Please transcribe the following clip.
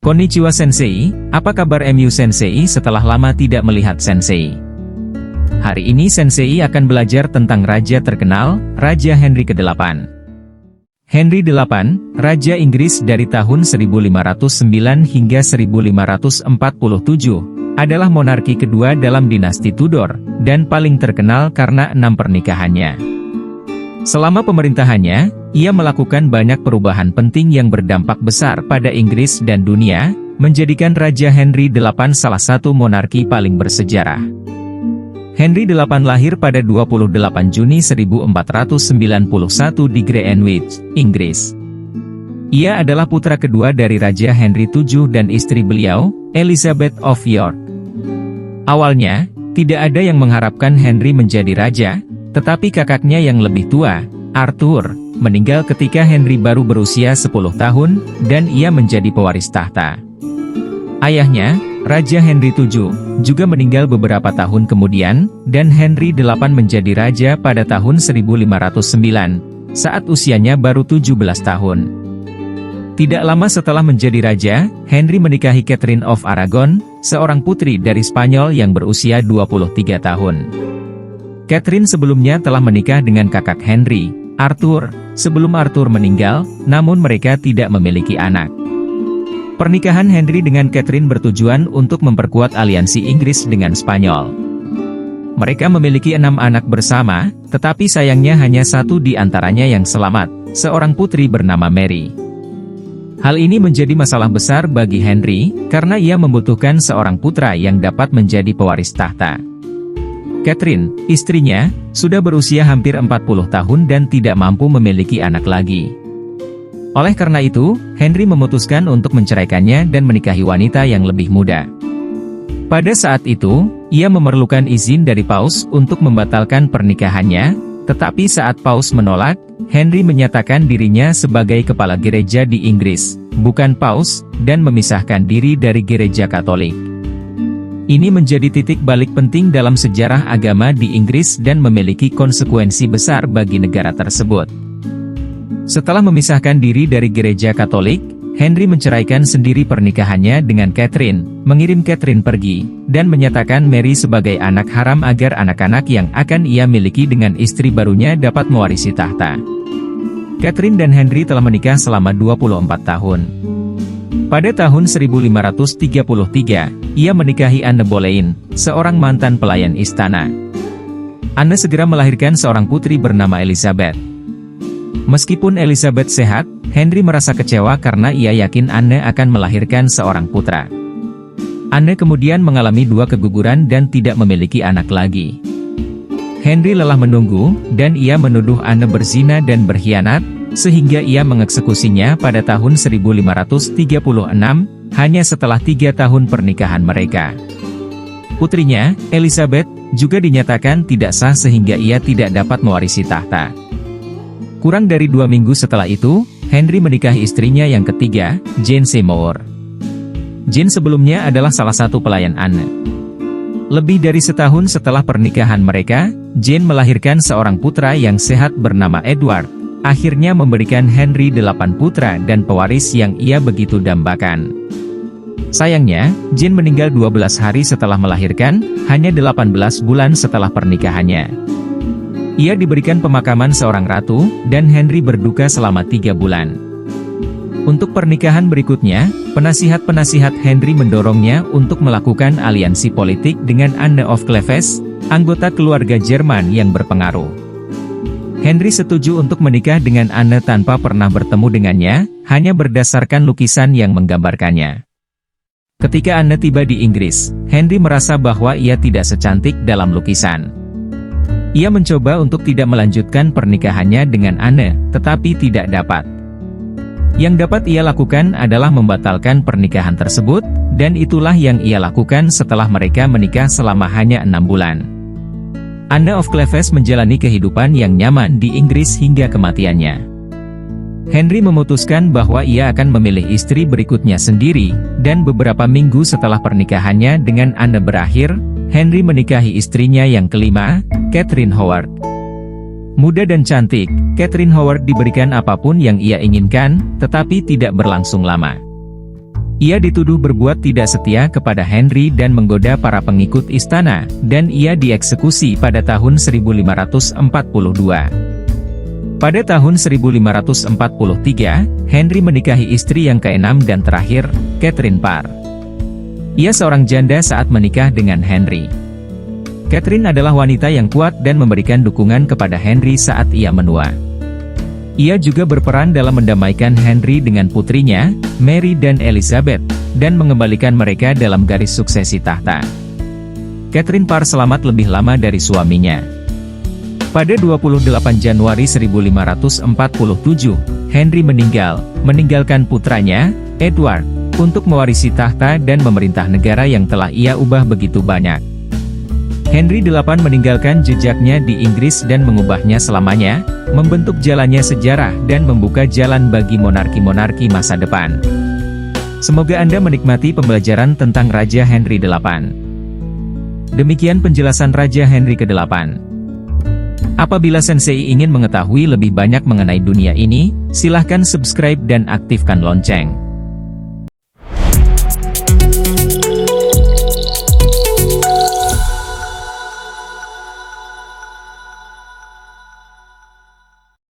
Konnichiwa Sensei, apa kabar MU Sensei setelah lama tidak melihat Sensei? Hari ini Sensei akan belajar tentang raja terkenal, Raja Henry ke-8. Henry VIII, Raja Inggris dari tahun 1509 hingga 1547, adalah monarki kedua dalam dinasti Tudor, dan paling terkenal karena 6 pernikahannya. Selama pemerintahannya, ia melakukan banyak perubahan penting yang berdampak besar pada Inggris dan dunia, menjadikan Raja Henry VIII salah satu monarki paling bersejarah. Henry VIII lahir pada 28 Juni 1491 di Greenwich, Inggris. Ia adalah putra kedua dari Raja Henry VII dan istri beliau, Elizabeth of York. Awalnya, tidak ada yang mengharapkan Henry menjadi raja, tetapi kakaknya yang lebih tua, Arthur, meninggal ketika Henry baru berusia 10 tahun, dan ia menjadi pewaris tahta. Ayahnya, Raja Henry VII, juga meninggal beberapa tahun kemudian, dan Henry VIII menjadi raja pada tahun 1509, saat usianya baru 17 tahun. Tidak lama setelah menjadi raja, Henry menikahi Catherine of Aragon, seorang putri dari Spanyol yang berusia 23 tahun. Catherine sebelumnya telah menikah dengan kakak Henry, Arthur, sebelum Arthur meninggal, namun mereka tidak memiliki anak. Pernikahan Henry dengan Catherine bertujuan untuk memperkuat aliansi Inggris dengan Spanyol. Mereka memiliki 6 anak bersama, tetapi sayangnya hanya satu di antaranya yang selamat, seorang putri bernama Mary. Hal ini menjadi masalah besar bagi Henry, karena ia membutuhkan seorang putra yang dapat menjadi pewaris tahta. Catherine, istrinya, sudah berusia hampir 40 tahun dan tidak mampu memiliki anak lagi. Oleh karena itu, Henry memutuskan untuk menceraikannya dan menikahi wanita yang lebih muda. Pada saat itu, ia memerlukan izin dari Paus untuk membatalkan pernikahannya, tetapi saat Paus menolak, Henry menyatakan dirinya sebagai kepala gereja di Inggris, bukan Paus, dan memisahkan diri dari gereja Katolik. Ini menjadi titik balik penting dalam sejarah agama di Inggris dan memiliki konsekuensi besar bagi negara tersebut. Setelah memisahkan diri dari gereja Katolik, Henry menceraikan sendiri pernikahannya dengan Catherine, mengirim Catherine pergi, dan menyatakan Mary sebagai anak haram agar anak-anak yang akan ia miliki dengan istri barunya dapat mewarisi tahta. Catherine dan Henry telah menikah selama 24 tahun. Pada tahun 1533, ia menikahi Anne Boleyn, seorang mantan pelayan istana. Anne segera melahirkan seorang putri bernama Elizabeth. Meskipun Elizabeth sehat, Henry merasa kecewa karena ia yakin Anne akan melahirkan seorang putra. Anne kemudian mengalami 2 keguguran dan tidak memiliki anak lagi. Henry lelah menunggu, dan ia menuduh Anne berzina dan berkhianat, sehingga ia mengeksekusinya pada tahun 1536, hanya setelah 3 tahun pernikahan mereka. Putrinya, Elizabeth, juga dinyatakan tidak sah sehingga ia tidak dapat mewarisi tahta. Kurang dari 2 minggu setelah itu, Henry menikahi istrinya yang ketiga, Jane Seymour. Jane sebelumnya adalah salah satu pelayan Anne. Lebih dari setahun setelah pernikahan mereka, Jane melahirkan seorang putra yang sehat bernama Edward, akhirnya memberikan Henry 8 putra dan pewaris yang ia begitu dambakan. Sayangnya, Jane meninggal 12 hari setelah melahirkan, hanya 18 bulan setelah pernikahannya. Ia diberikan pemakaman seorang ratu, dan Henry berduka selama 3 bulan. Untuk pernikahan berikutnya, penasihat-penasihat Henry mendorongnya untuk melakukan aliansi politik dengan Anne of Cleves, anggota keluarga Jerman yang berpengaruh. Henry setuju untuk menikah dengan Anne tanpa pernah bertemu dengannya, hanya berdasarkan lukisan yang menggambarkannya. Ketika Anne tiba di Inggris, Henry merasa bahwa ia tidak secantik dalam lukisan. Ia mencoba untuk tidak melanjutkan pernikahannya dengan Anne, tetapi tidak dapat. Yang dapat ia lakukan adalah membatalkan pernikahan tersebut, dan itulah yang ia lakukan setelah mereka menikah selama hanya 6 bulan. Anne of Cleves menjalani kehidupan yang nyaman di Inggris hingga kematiannya. Henry memutuskan bahwa ia akan memilih istri berikutnya sendiri, dan beberapa minggu setelah pernikahannya dengan Anne berakhir, Henry menikahi istrinya yang kelima, Catherine Howard. Muda dan cantik, Catherine Howard diberikan apapun yang ia inginkan, tetapi tidak berlangsung lama. Ia dituduh berbuat tidak setia kepada Henry dan menggoda para pengikut istana, dan ia dieksekusi pada tahun 1542. Pada tahun 1543, Henry menikahi istri yang keenam dan terakhir, Catherine Parr. Ia seorang janda saat menikah dengan Henry. Catherine adalah wanita yang kuat dan memberikan dukungan kepada Henry saat ia menua. Ia juga berperan dalam mendamaikan Henry dengan putrinya, Mary dan Elizabeth, dan mengembalikan mereka dalam garis suksesi tahta. Catherine Parr selamat lebih lama dari suaminya. Pada 28 Januari 1547, Henry meninggalkan putranya, Edward, untuk mewarisi tahta dan memerintah negara yang telah ia ubah begitu banyak. Henry VIII meninggalkan jejaknya di Inggris dan mengubahnya selamanya, membentuk jalannya sejarah dan membuka jalan bagi monarki-monarki masa depan. Semoga Anda menikmati pembelajaran tentang Raja Henry VIII. Demikian penjelasan Raja Henry ke-8. Apabila Sensei ingin mengetahui lebih banyak mengenai dunia ini, silahkan subscribe dan aktifkan lonceng.